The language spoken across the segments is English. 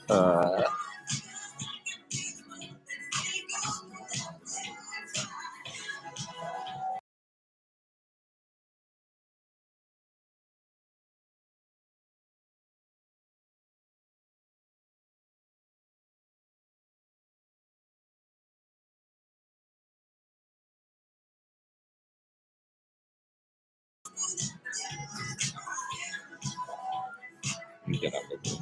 Uh, let me get out of here.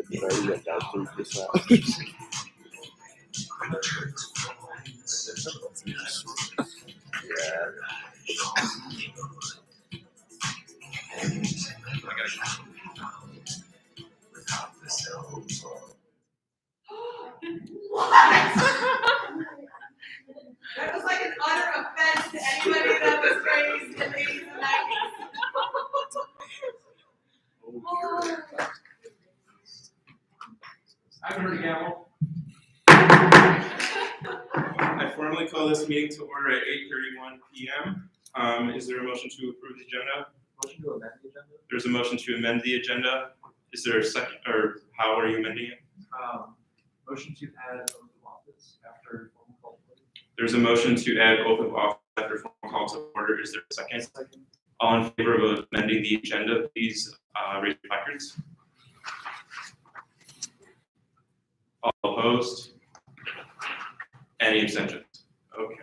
Did I get that through this out? That was like an utter offense to anybody that was raised in the 80s and 90s. I've heard a gavel. I formally call this meeting to order at 8:31 p.m. Is there a motion to approve the agenda? Motion to amend the agenda? There's a motion to amend the agenda. Is there a second, or how are you amending it? Motion to add oath of office after formal call to order. There's a motion to add oath of office after formal call to order. Is there a second? Second. All in favor of amending the agenda, please raise your placards. All opposed? Any abstentions? Okay.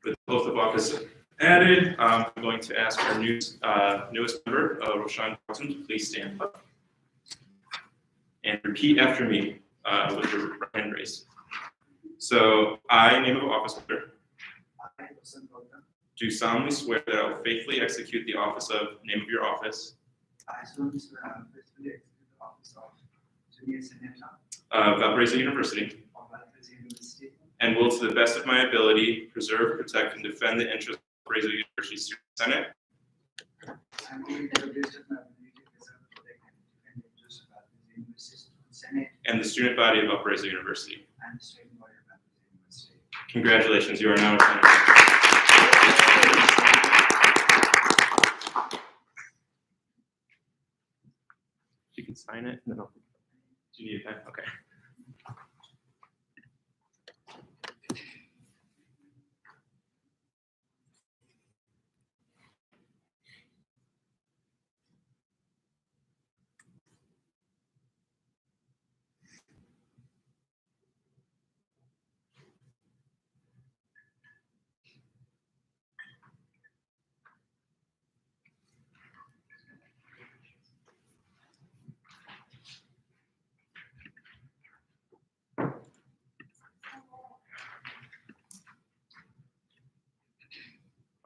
With the oath of office added, I'm going to ask our newest member, Roshan Carlton, to please stand up and repeat after me with your right hand raised. So, I, name of office holder, do solemnly swear that I will faithfully execute the office of, name of your office, I solemnly swear I will faithfully execute the office of Junior Senator of Valparaiso University, of Valparaiso University, and will to the best of my ability preserve, protect, and defend the interests of Valparaiso University Student Senate and will to the best of my ability preserve, protect, and defend the interests of Valparaiso University Student Senate and the student body of Valparaiso University. and the student body of Valparaiso University. Congratulations, you are now a senator. You can sign it, and then I'll. Do you need a pen? Okay.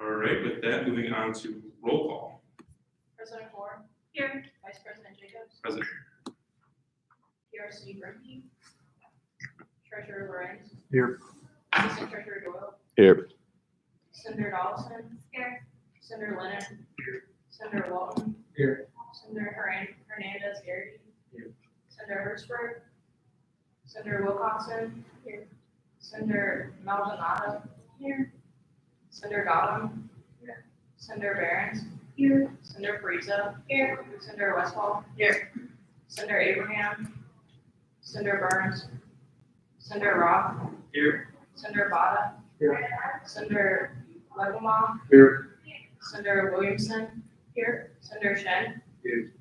All right, with that, moving on to roll call. President Ford. Here. Vice President Jacobs. President. PRC Brinke. Treasurer Lorenz. Here. Assistant Treasurer Doyle. Here. Senator Dawson. Here. Senator Lennon. Here. Senator Walton. Here. Senator Hernandez Garrity. Here. Senator Hertzberg. Senator Wilcoxon. Here. Senator Maldonado. Here. Senator Godham. Here. Senator Behrens. Here. Senator Frieza. Here. Senator Westphal. Here. Senator Abraham. Senator Burns. Senator Roth. Here. Senator Bada. Here. Senator Legelma. Here. Senator Williamson. Here. Senator Shen. Here.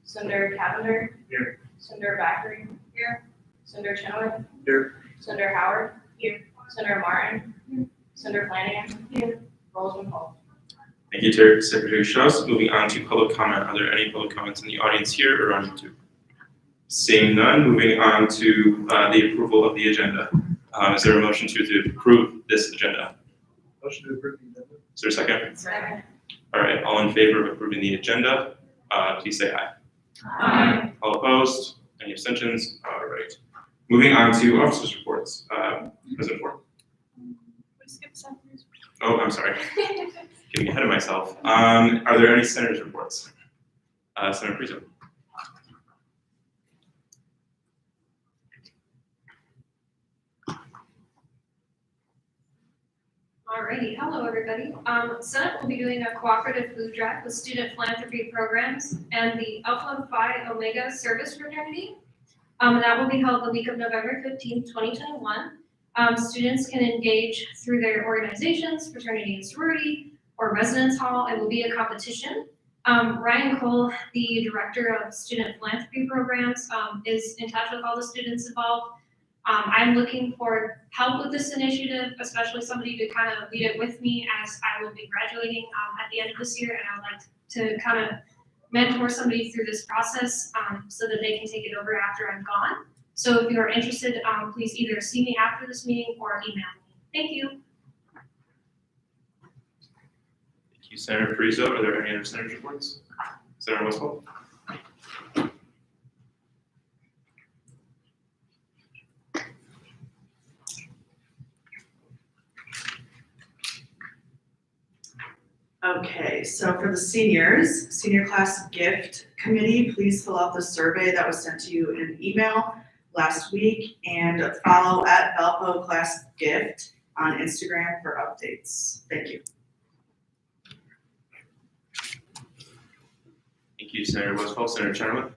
Senator Cavender. Here. Senator Backery. Here. Senator Chenoweth. Here. Senator Howard. Here. Senator Martin. Here. Senator Flanagan. Here. Roseman Paul. Thank you, Secretary Strauss. Moving on to public comment. Are there any public comments in the audience here or on YouTube? Seeing none, moving on to the approval of the agenda. Is there a motion to approve this agenda? Motion to approve the agenda. Is there a second? Second. All right, all in favor of approving the agenda, please say aye. Aye. All opposed? Any abstentions? All right. Moving on to officers' reports. President Ford. We skipped some. Oh, I'm sorry. getting ahead of myself. Are there any senators' reports? Senator Priso. Alrighty, hello everybody. Senate will be doing a cooperative food drive with student philanthropy programs and the Alpha Phi Omega Service Fraternity. That will be held the week of November 15th, 2021. Students can engage through their organizations, fraternity and sorority, or residence hall. It will be a competition. Ryan Cole, the director of student philanthropy programs, is in touch with all the students involved. I'm looking for help with this initiative, especially somebody to kind of lead it with me as I will be graduating at the end of this year, and I would like to kind of mentor somebody through this process so that they can take it over after I'm gone. So if you are interested, please either see me after this meeting or email me. Thank you. Thank you, Senator Priso. Are there any other senators' reports? Senator Westphal. Okay, so for the seniors, senior class gift committee, please fill out the survey that was sent to you in email last week and follow at Valpo Class Gift on Instagram for updates. Thank you. Thank you, Senator Westphal. Senator Chatterley.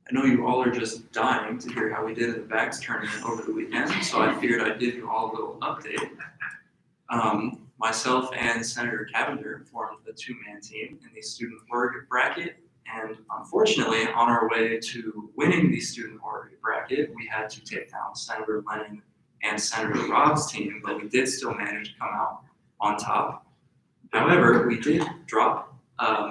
I know you all are just dying to hear how we did in the bags tournament over the weekend, so I figured I'd give you all a little update. Myself and Senator Cavender formed the two-man team in the student org bracket, and unfortunately, on our way to winning the student org bracket, we had to take down Senator Lennon and Senator Robb's team, but we did still manage to come out on top. However, we did drop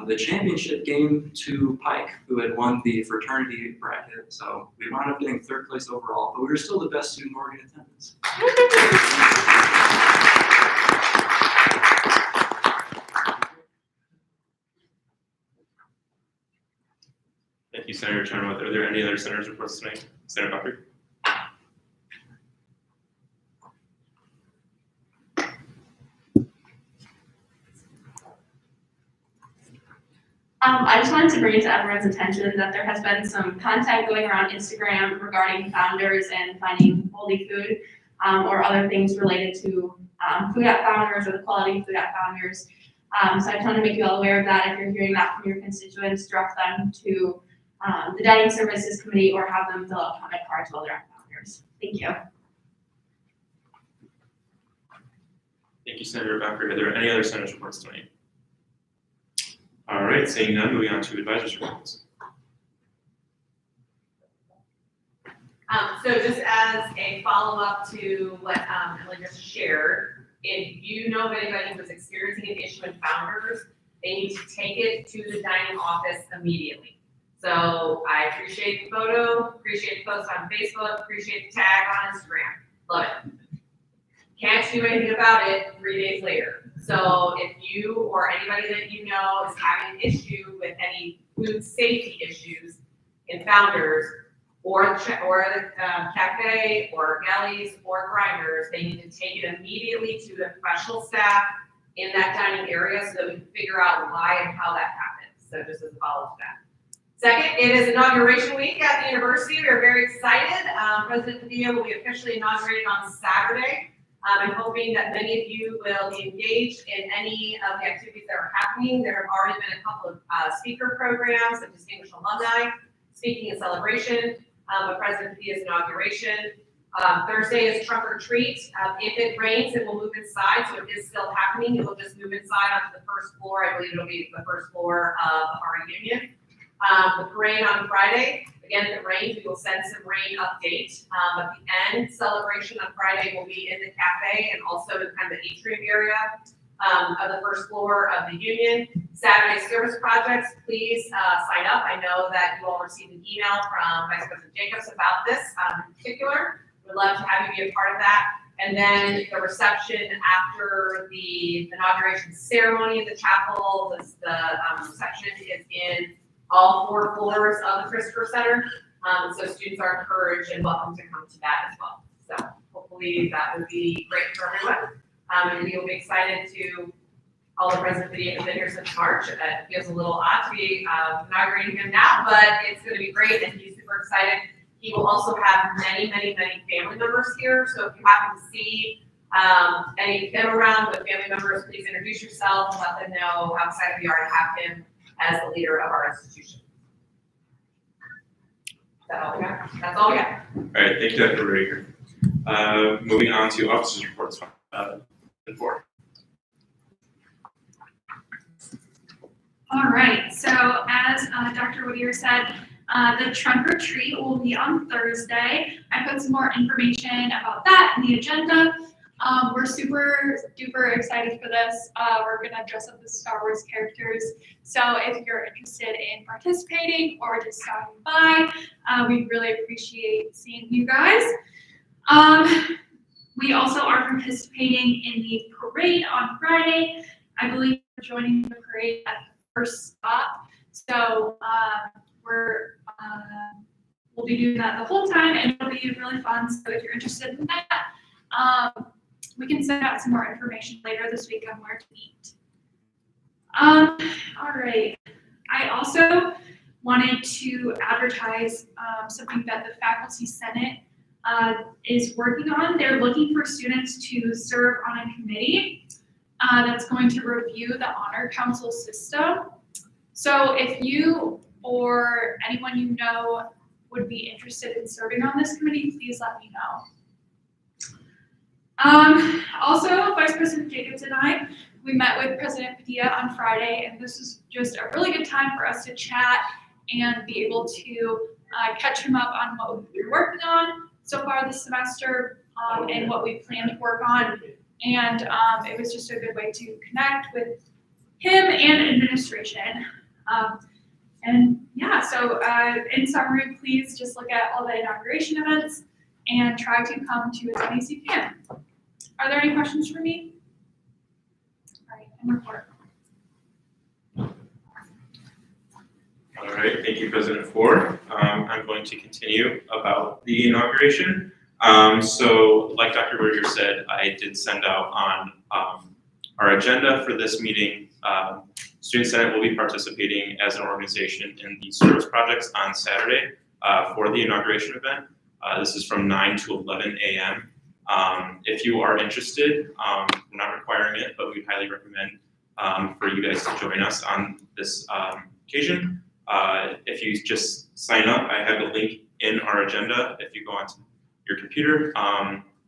the championship game to Pike, who had won the fraternity bracket. So we wound up getting third place overall, but we were still the best student org in attendance. Thank you, Senator Chatterley. Are there any other senators' reports tonight? Senator Buckley. I just wanted to bring it to everyone's attention that there has been some content going around Instagram regarding founders and finding moldy food or other things related to food at Founders or the quality of food at Founders. So I just want to make you all aware of that. If you're hearing that from your constituents, direct them to the Dining Services Committee or have them fill out comment cards while they're at Founders. Thank you. Thank you, Senator Becker. Are there any other senators' reports tonight? All right, seeing none, moving on to advisors' reports. So just as a follow-up to what Emily just shared, if you know of anybody who's experiencing an issue in Founders, they need to take it to the dining office immediately. So I appreciate the photo, appreciate the post on Facebook, appreciate the tag on Instagram. Love it. Can't do anything about it 3 days later. So if you or anybody that you know is having an issue with any food safety issues in Founders or the cafe or Gellies or Grinders, they need to take it immediately to the professional staff in that dining area so that we can figure out why and how that happens. So just as a follow-up to that. Second, it is inauguration week at the university. We are very excited. President Padilla will be officially inaugurated on Saturday. I'm hoping that many of you will be engaged in any of the activities that are happening. There have already been a couple of speaker programs of distinguished alumni speaking in celebration of President Padilla's inauguration. Thursday is trunk or treat. If it rains, it will move inside, so it is still happening. It will just move inside onto the first floor. I believe it'll be the first floor of our union. The parade on Friday. Again, if it rains, we will send some rain update. At the end, celebration on Friday will be in the cafe and also in kind of the atrium area of the first floor of the union. Saturday service projects, please sign up. I know that you all received an email from Vice President Jacobs about this in particular. We'd love to have you be a part of that. And then the reception after the inauguration ceremony in the chapel, the reception is in all 4 floors of the Christopher Center. So students are encouraged and welcome to come to that as well. So hopefully that would be great for everyone. And we will be excited to, all the presidents that have been here since March. It feels a little odd to be inaugurating him now, but it's going to be great and he's super excited. He will also have many family members here. So if you happen to see any of them around with family members, please introduce yourself and let them know how excited we are to have him as the leader of our institution. That's all we got. That's all we got. All right, thank you, Dr. Rudiger. Moving on to officers' reports. 4. All right, so as Dr. Whittier said, the trunk or treat will be on Thursday. I put some more information about that in the agenda. We're super duper excited for this. We're gonna dress up as Star Wars characters. So if you're interested in participating or just stopping by, we'd really appreciate seeing you guys. We also are participating in the parade on Friday. I believe we're joining the parade at the first stop. So we'll be doing that the whole time and it'll be really fun. So if you're interested in that, we can send out some more information later this week on where to meet. All right. I also wanted to advertise something that the Faculty Senate is working on. They're looking for students to serve on a committee that's going to review the Honor Council system. So if you or anyone you know would be interested in serving on this committee, please let me know. Also, Vice President Jacobs and I, we met with President Padilla on Friday, and this was just a really good time for us to chat and be able to catch him up on what we've been working on so far this semester and what we plan to work on. And it was just a good way to connect with him and administration. And yeah, so in summary, please just look at all the inauguration events and try to come to as many as you can. Are there any questions for me? All right, and report. All right, thank you, President Ford. I'm going to continue about the inauguration. So like Dr. Whittier said, I did send out on our agenda for this meeting. Student Senate will be participating as an organization in the service projects on Saturday for the inauguration event. This is from 9 to 11 a.m. If you are interested, we're not requiring it, but we highly recommend for you guys to join us on this occasion. If you just sign up, I have a link in our agenda. If you go onto your computer,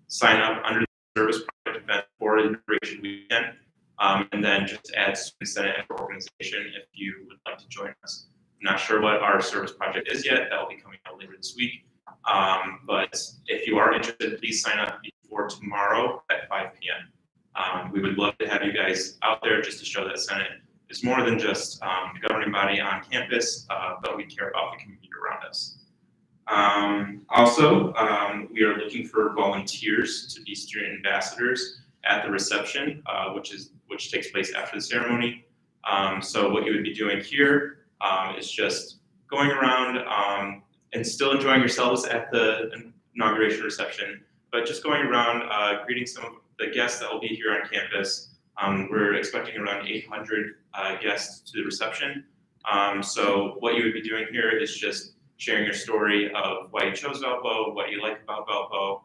sign up under the service project event for inauguration weekend, and then just add Student Senate as your organization if you would like to join us. I'm not sure what our service project is yet. That will be coming out later this week. But if you are interested, please sign up before tomorrow at 5 p.m. We would love to have you guys out there just to show that Senate is more than just the governing body on campus, but we care about the community around us. Also, we are looking for volunteers to be student ambassadors at the reception, which takes place after the ceremony. So what you would be doing here is just going around and still enjoying yourselves at the inauguration reception, but just going around greeting some of the guests that will be here on campus. We're expecting around 800 guests to the reception. So what you would be doing here is just sharing your story of why you chose Valpo, what you like about Valpo,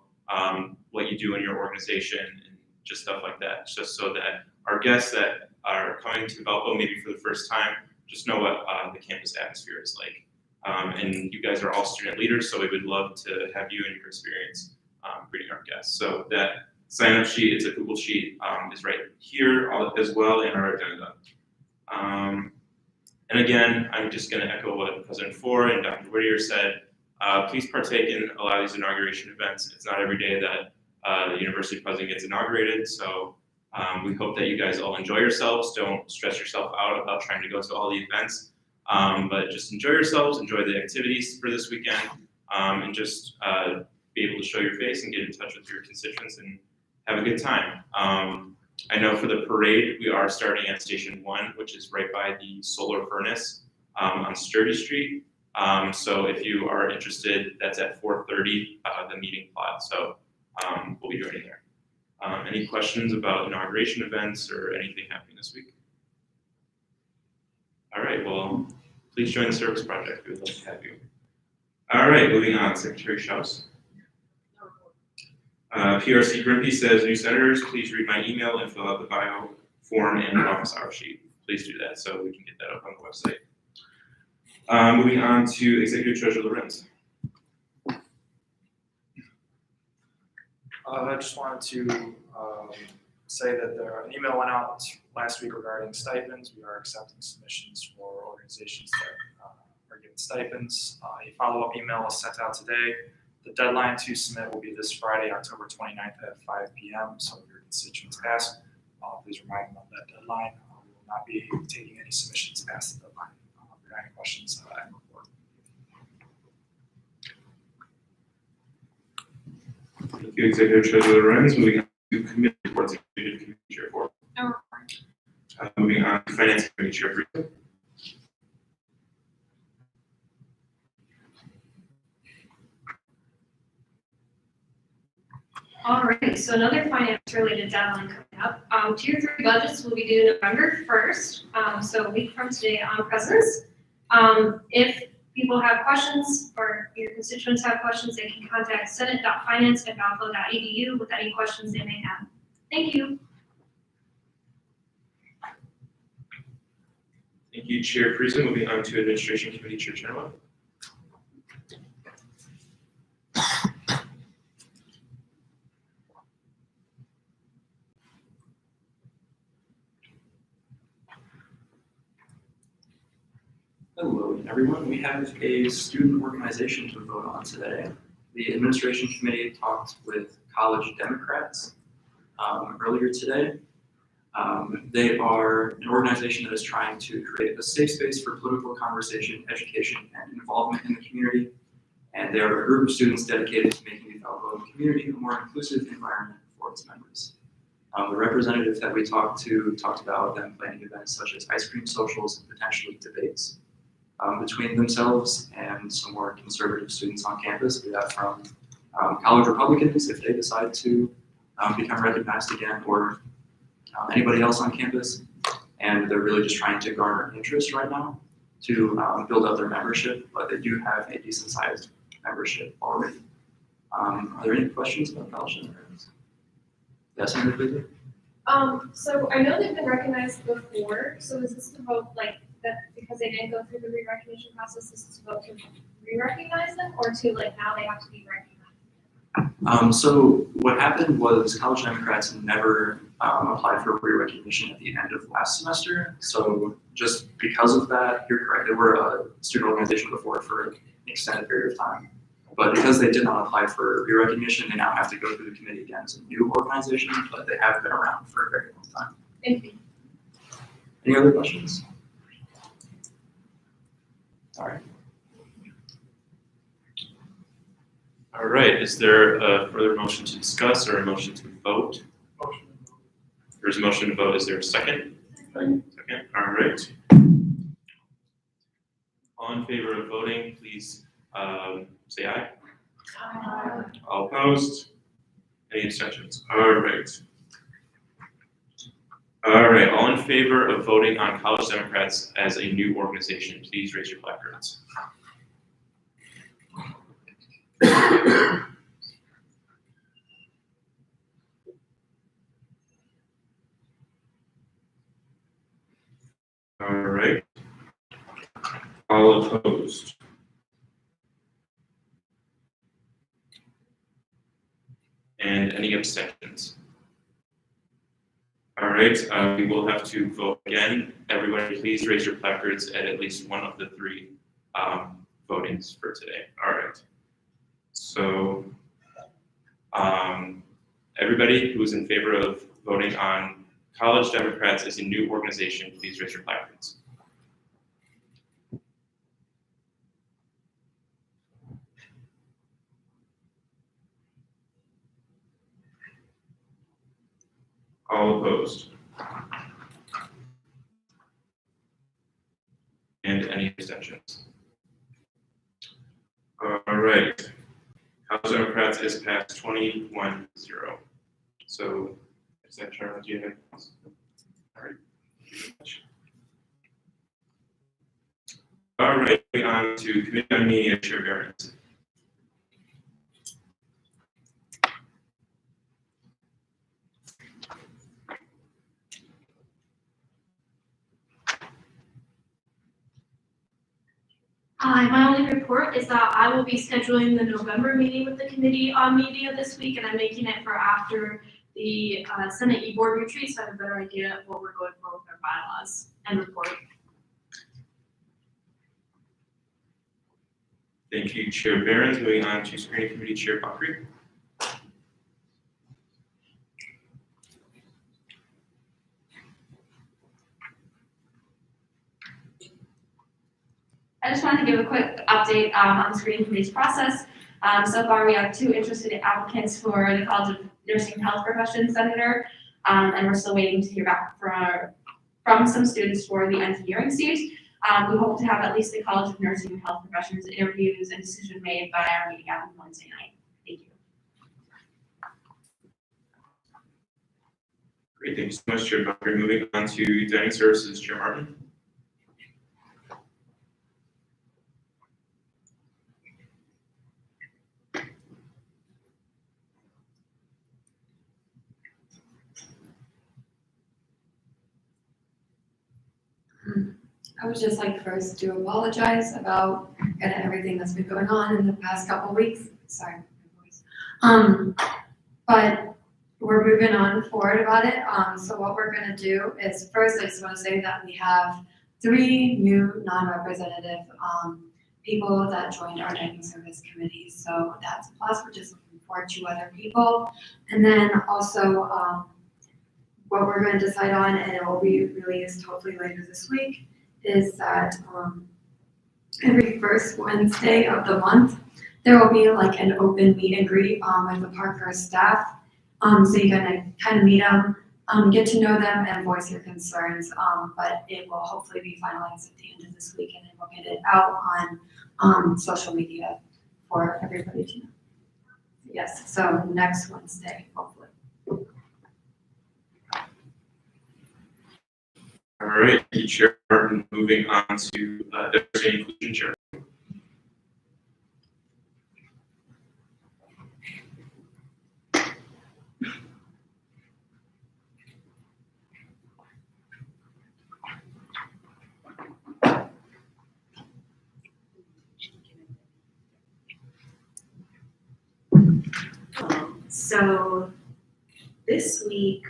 what you do in your organization, and just stuff like that, just so that our guests that are coming to Valpo maybe for the first time just know what the campus atmosphere is like. And you guys are all student leaders, so we would love to have you and your experience greeting our guests. So that sign-up sheet, it's a Google sheet, is right here as well in our agenda. And again, I'm just going to echo what President Ford and Dr. Whittier said. Please partake in a lot of these inauguration events. It's not every day that the university president gets inaugurated, so we hope that you guys all enjoy yourselves. Don't stress yourself out about trying to go to all the events, but just enjoy yourselves, enjoy the activities for this weekend, and just be able to show your face and get in touch with your constituents and have a good time. I know for the parade, we are starting at Station 1, which is right by the solar furnace on Sturdy Street. So if you are interested, that's at 4:30, the meeting plot. So we'll be joining there. Any questions about inauguration events or anything happening this week? All right, well, please join the service project. We would love to have you. All right, moving on, Secretary Schaus. PRC Grimpy says, new senators, please read my email and fill out the bio form and office hour sheet. Please do that so we can get that up on the website. Moving on to Executive Treasurer Lorenz. I just wanted to say that an email went out last week regarding stipends. We are accepting submissions for organizations that are given stipends. A follow-up email was sent out today. The deadline to submit will be this Friday, October 29th at 5 p.m. So if your constituents ask, please remind them of that deadline. We will not be taking any submissions past the deadline. If there are any questions, I look forward. Thank you, Executive Treasurer Lorenz. Moving on to committee reports, Executive Committee Chair Ford. Moving on to Finance Committee Chair Friesen. Alright, so another finance-related deadline coming up. Tier 3 budgets will be due November 1st, so a week from today on President's. If people have questions or your constituents have questions, they can contact senate.finance@valpo.edu with any questions they may have. Thank you. Thank you, Chair Friesen. Moving on to Administration Committee Chair Chenoweth. Hello, everyone. We have a student organization to vote on today. The administration committee talked with College Democrats earlier today. They are an organization that is trying to create a safe space for political conversation, education, and involvement in the community. And they are a group of students dedicated to making the Valpo community a more inclusive environment for its members. The representatives that we talked about them planning events such as ice cream socials and potentially debates between themselves and some more conservative students on campus. We have from college Republicans if they decide to become recognized again, or anybody else on campus. And they're really just trying to garner interest right now to build up their membership, but they do have a decent sized membership already. Are there any questions about College Democrats? Yes, Senator Friesen? So I know they've been recognized before, so is this to vote like that because they didn't go through the re-recognition process, this is to vote to re-recognize them or to like now they have to be recognized? So what happened was College Democrats never applied for re-recognition at the end of last semester. So just because of that, you're correct, they were a student organization before for an extended period of time. But because they did not apply for re-recognition, they now have to go through the committee again as a new organization, but they have been around for a very long time. Thank you. Any other questions? All right. All right, is there a further motion to discuss or a motion to vote? There's a motion to vote. Is there a second? Second. All right. All in favor of voting, please say aye. Aye. All opposed? Any abstentions? All right. All right, all in favor of voting on College Democrats as a new organization, please raise your placards. All right. All opposed? And any abstentions? All right, we will have to vote again. Everybody, please raise your placards at least one of the three votings for today. All right. So, everybody who is in favor of voting on College Democrats as a new organization, please raise your placards. All opposed? And any abstentions? All right. House Democrats is passed 21-0. So, is that Charlotte, do you have anything else? All right. Thank you very much. All right, moving on to Committee on Media Chair Barron's. Hi, my only report is that I will be scheduling the November meeting with the Committee on Media this week, and I'm making it for after the Senate e-board retreat, so I have a better idea of what we're going for with our bylaws and report. Thank you, Chair Barron's. Moving on to Screening Committee Chair Buckley. I just wanted to give a quick update on the screening committee's process. So far, we have 2 interested applicants for the College of Nursing and Health Professions Senator, and we're still waiting to hear back from some students for the engineering seat. We hope to have at least the College of Nursing and Health Professions interviews and decision made by our meeting on Wednesday night. Thank you. Great, thank you so much, Chair Buckley. Moving on to Dining Services, Chair Martin. I would just like first to apologize about kind of everything that's been going on in the past couple of weeks. Sorry, my voice. But we're moving on forward about it. So what we're gonna do is first, I just wanna say that we have 3 new non-representative people that joined our dining service committee. So that's a plus. We're just looking forward to other people. And then also, what we're going to decide on, and it will be released hopefully later this week, is that every first Wednesday of the month, there will be like an open meet and greet with the Parker staff. So you're gonna kind of meet them, get to know them and voice your concerns. But it will hopefully be finalized at the end of this week, and then we'll get it out on social media for everybody to know. Yes, so next Wednesday, hopefully. All right, thank you, Chair Martin. Moving on to Diversity and Inclusion Chair. So this week,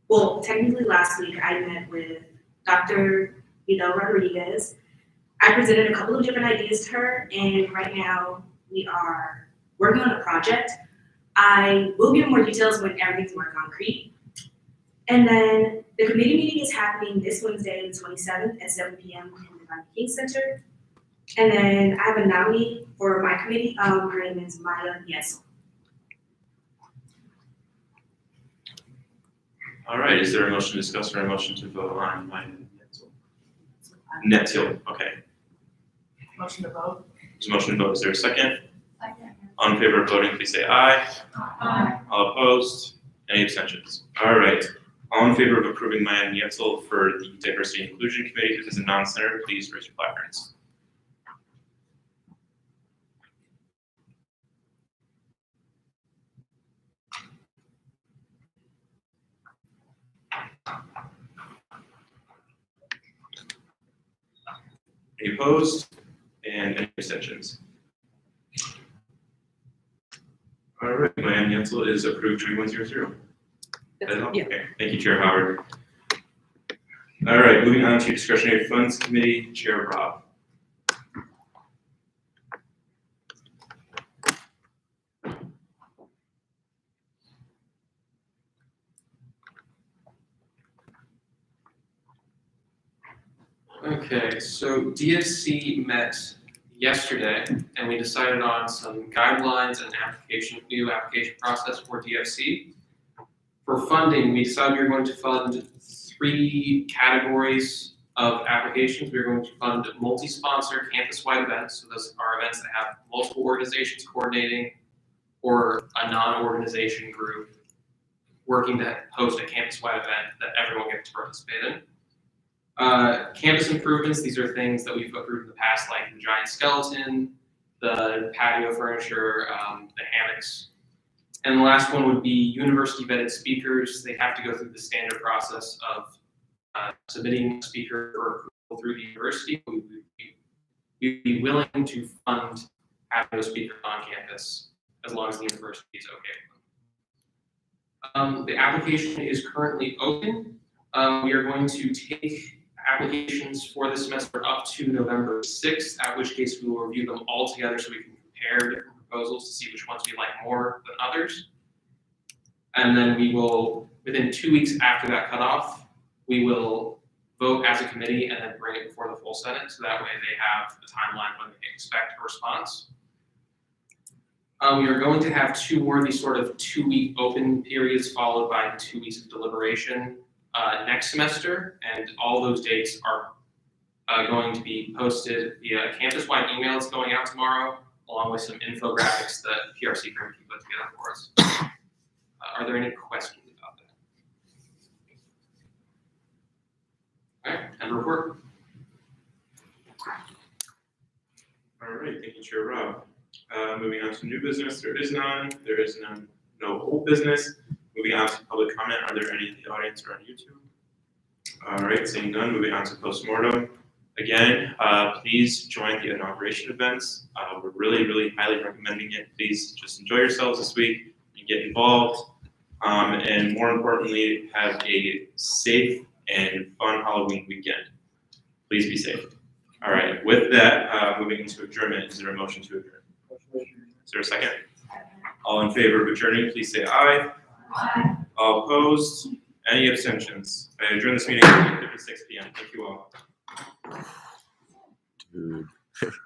well, technically last week, I met with Dr. Vidal Rodriguez. I presented a couple of different ideas to her, and right now we are working on a project. I will give more details when everything's more concrete. And then the committee meeting is happening this Wednesday, the 27th at 7 p.m. in the Von King Center. And then I have a nominee for my committee. Her name is Maya Yesel. All right, is there a motion to discuss or a motion to vote on Maya Netzel? Okay. Motion to vote. There's a motion to vote. Is there a second? Second. All in favor of voting, please say aye. Aye. All opposed? Any abstentions? All right. All in favor of approving Maya Netzel for the Diversity and Inclusion Committee as a non-senator, please raise your placards. Any opposed? And any abstentions? All right, Maya Netzel is approved 21-0. Okay, thank you, Chair Howard. All right, moving on to Discretionary Funds Committee, Chair Rob. Okay, so DFC met yesterday and we decided on some guidelines and new application process for DFC. For funding, we decided we were going to fund 3 categories of applications. We are going to fund multi-sponsor campus-wide events. So those are events that have multiple organizations coordinating or a non-organization group working to host a campus-wide event that everyone gets to participate in. Campus improvements, these are things that we've approved in the past, like the giant skeleton, the patio furniture, the hammocks. And the last one would be university vetted speakers. They have to go through the standard process of submitting a speaker for approval through the university. We'd be willing to fund having those speakers on campus as long as the university is okay with them. The application is currently open. We are going to take applications for the semester up to November 6th, at which case we will review them all together so we can compare different proposals to see which ones we like more than others. And then we will, within 2 weeks after that cutoff, we will vote as a committee and then bring it before the full Senate, so that way they have the timeline when they expect a response. We are going to have 2 more of these sort of 2-week open periods followed by 2 weeks of deliberation next semester, and all those dates are going to be posted via a campus-wide email that's going out tomorrow, along with some infographics that PRC currently put together for us. Are there any questions about that? All right, and report. All right, thank you, Chair Rob. Moving on to new business, there is none. There is no old business. Moving on to public comment, are there any in the audience or on YouTube? All right, seeing none, moving on to postmortem. Again, please join the inauguration events. We're really highly recommending it. Please just enjoy yourselves this week and get involved. And more importantly, have a safe and fun Halloween weekend. Please be safe. All right, with that, moving into adjournment, is there a motion to adjourn? Is there a second? All in favor of adjourning, please say aye. Aye. All opposed? Any abstentions? I adjourn this meeting at 8:56 p.m. Thank you all. Dude.